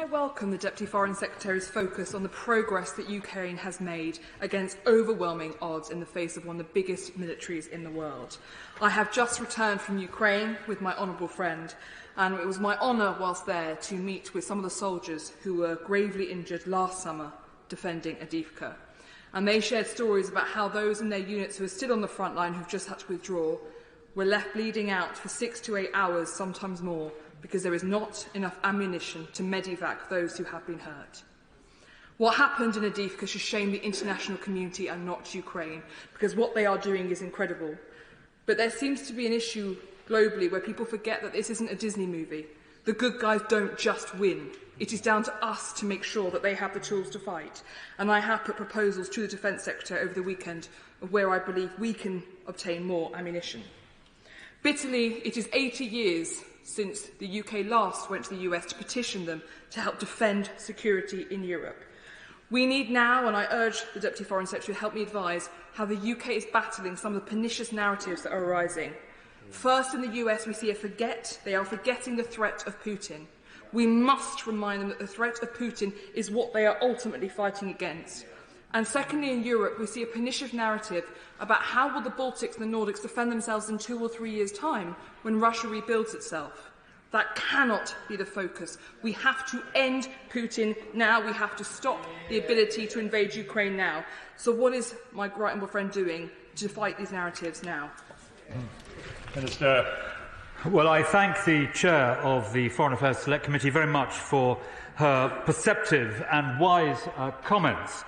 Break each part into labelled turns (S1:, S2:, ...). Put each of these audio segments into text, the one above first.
S1: I welcome the Deputy Foreign Secretary's focus on the progress that Ukraine has made against overwhelming odds in the face of one of the biggest militaries in the world. I have just returned from Ukraine with my honourable friend, and it was my honour whilst there to meet with some of the soldiers who were gravely injured last summer defending Avdiivka. And they shared stories about how those in their units who are still on the front line who've just had to withdraw were left bleeding out for 6 to 8 hours, sometimes more, because there is not enough ammunition to medivac those who have been hurt. What happened in Avdiivka should shame the international community and not Ukraine, because what they are doing is incredible. But there seems to be an issue globally where people forget that this isn't a Disney movie. The good guys don't just win. It is down to us to make sure that they have the tools to fight. And I have put proposals to the Defence Secretary over the weekend of where I believe we can obtain more ammunition. Bitterly, it is 80 years since the UK last went to the US to petition them to help defend security in Europe. We need now, and I urge the Deputy Foreign Secretary to help me advise, how the UK is battling some of the pernicious narratives that are arising. First, in the US, we see they are forgetting the threat of Putin. We must remind them that the threat of Putin is what they are ultimately fighting against. And secondly, in Europe, we see a pernicious narrative about how will the Baltics and the Nordics defend themselves in 2 or 3 years' time when Russia rebuilds itself. That cannot be the focus. We have to end Putin now. We have to stop the ability to invade Ukraine now. So what is my right honourable friend doing to fight these narratives now?
S2: Minister.
S3: Well, I thank the Chair of the Foreign Affairs Select Committee very much for her perceptive and wise comments.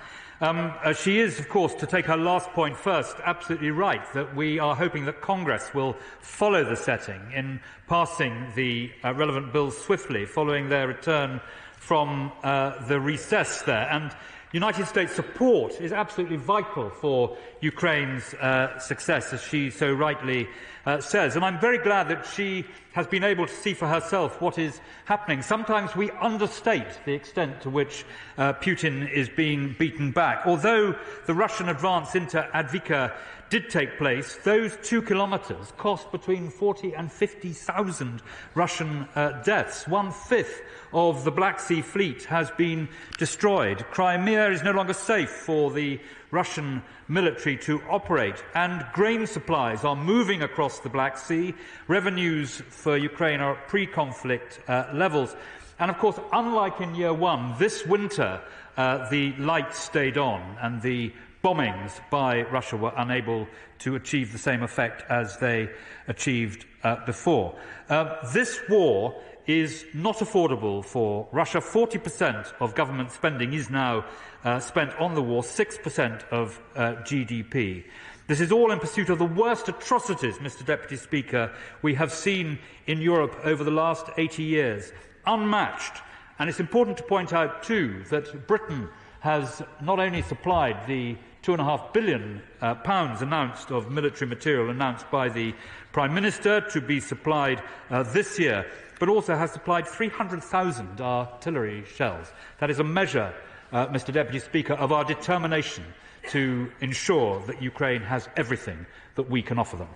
S3: She is, of course, to take her last point first, absolutely right, that we are hoping that Congress will follow the setting in passing the relevant bills swiftly, following their return from the recess there. And United States support is absolutely vital for Ukraine's success, as she so rightly says. And I'm very glad that she has been able to see for herself what is happening. Sometimes we understate the extent to which Putin is being beaten back. Although the Russian advance into Avdiivka did take place, those 2 kilometres cost between 40 and 50,000 Russian deaths. 1/5 of the Black Sea fleet has been destroyed. Crimea is no longer safe for the Russian military to operate, and grain supplies are moving across the Black Sea. Revenues for Ukraine are at pre-conflict levels. And of course, unlike in year one, this winter the lights stayed on and the bombings by Russia were unable to achieve the same effect as they achieved before. This war is not affordable for Russia. 40% of government spending is now spent on the war, 6% of GDP. This is all in pursuit of the worst atrocities, Mr. Deputy Speaker, we have seen in Europe over the last 80 years. Unmatched. And it's important to point out, too, that Britain has not only supplied the £2.5 billion announced of military material announced by the Prime Minister to be supplied this year, but also has supplied 300,000 artillery shells. That is a measure, Mr. Deputy Speaker, of our determination to ensure that Ukraine has everything that we can offer them.